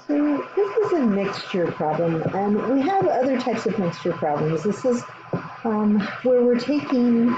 So this is a mixture problem, and we have other types of mixture problems. This is where we're taking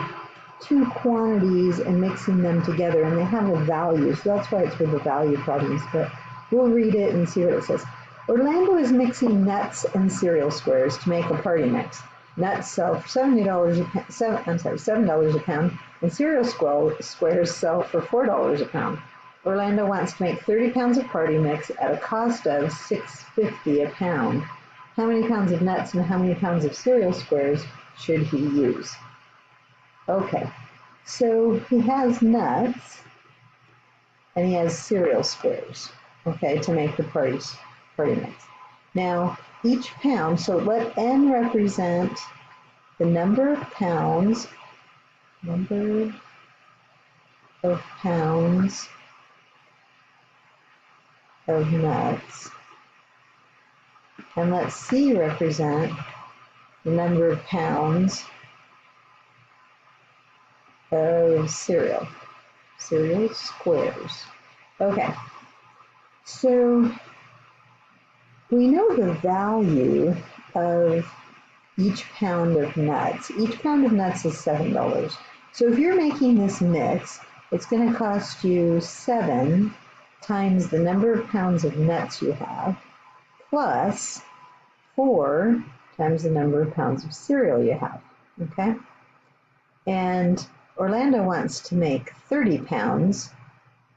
two quantities and mixing them together, and they have a value, so that's why it's for the value problems, but we'll read it and see what it says. Orlando is mixing nuts and cereal squares to make a party mix. Nuts sell for $7 a pound, and cereal squares sell for $4 a pound. Orlando wants to make 30 pounds of party mix at a cost of $6.50 a pound. How many pounds of nuts and how many pounds of cereal squares should he use? Okay, so he has nuts and he has cereal squares, okay, to make the party mix. Now, each pound, so let N represent the number of pounds of nuts, and let C represent the number of pounds of cereal squares. Okay, so we know the value of each pound of nuts. Each pound of nuts is $7. So if you're making this mix, it's going to cost you 7 times the number of pounds of nuts you have, plus 4 times the number of pounds of cereal you have, okay? And Orlando wants to make 30 pounds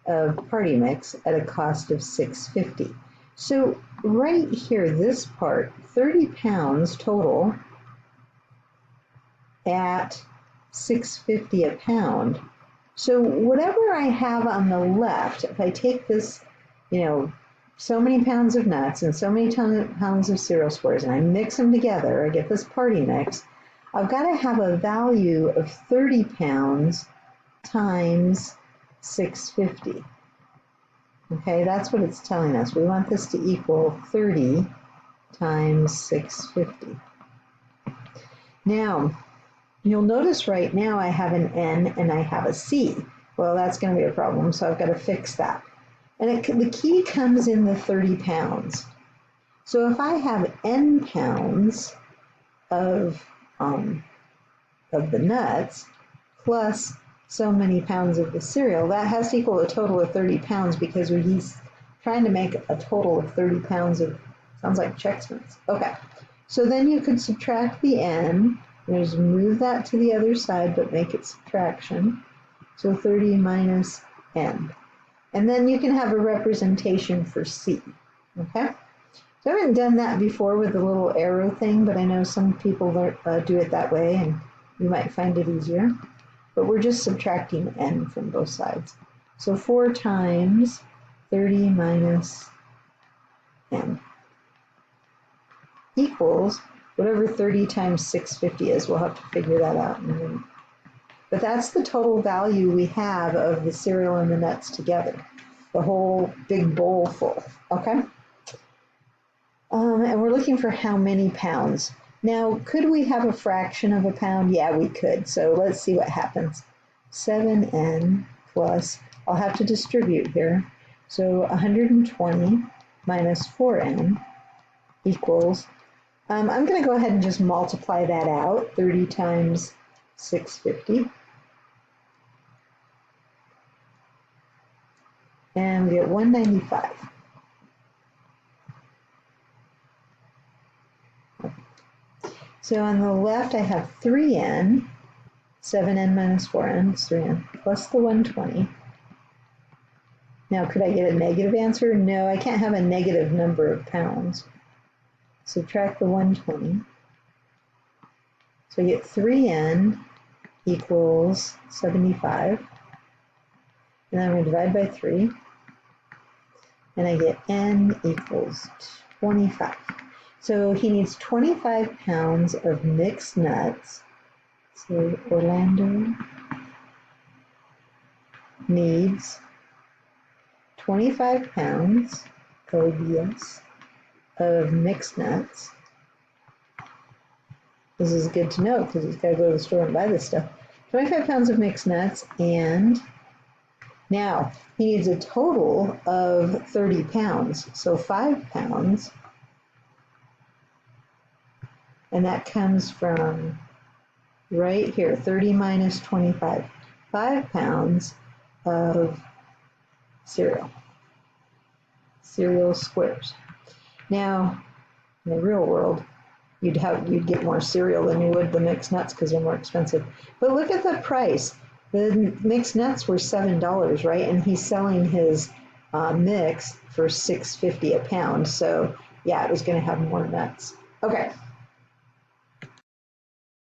of party mix at a cost of $6.50. So right here, this part, 30 pounds total at $6.50 a pound. So whatever I have on the left, if I take this, so many pounds of nuts and so many pounds of cereal squares, and I mix them together, I get this party mix, I've got to have a value of 30 pounds times $6.50. Okay, that's what it's telling us. We want this to equal 30 times $6.50. Now, you'll notice right now I have an N and I have a C. Well, that's going to be a problem, so I've got to fix that. And the key comes in the 30 pounds. So if I have N pounds of the nuts plus so many pounds of the cereal, that has to equal a total of 30 pounds because he's trying to make a total of 30 pounds of, sounds like Chex Mix. Okay, so then you could subtract the N, and just move that to the other side, but make it subtraction. So 30 minus N. And then you can have a representation for C, okay? So I haven't done that before with the little arrow thing, but I know some people do it that way, and you might find it easier. But we're just subtracting N from both sides. So 4 times 30 minus N equals whatever 30 times $6.50 is. We'll have to figure that out in a minute. But that's the total value we have of the cereal and the nuts together. The whole big bowl full, okay? And we're looking for how many pounds. Now, could we have a fraction of a pound? Yeah, we could. So let's see what happens. 7N plus, I'll have to distribute here. So 120 minus 4N equals, I'm going to go ahead and just multiply that out. 30 times $6.50. And we get 195. So on the left, I have 3N, 7N minus 4N is 3N, plus the 120. Now, could I get a negative answer? No, I can't have a negative number of pounds. Subtract the 120. So I get 3N equals 75. And then I'm going to divide by 3. And I get N equals 25. So he needs 25 pounds of mixed nuts. So Orlando needs 25 pounds, ODS, of mixed nuts. This is good to know because he's got to go to the store and buy this stuff. 25 pounds of mixed nuts, and Now, he needs a total of 30 pounds, so 5 pounds, and that comes from right here, 30 minus 25, 5 pounds of cereal squares. Now, in the real world, you'd get more cereal than you would the mixed nuts because they're more expensive. But look at the price. The mixed nuts were $7, right? And he's selling his mix for $6.50 a pound. So yeah, it was going to have more nuts. Okay,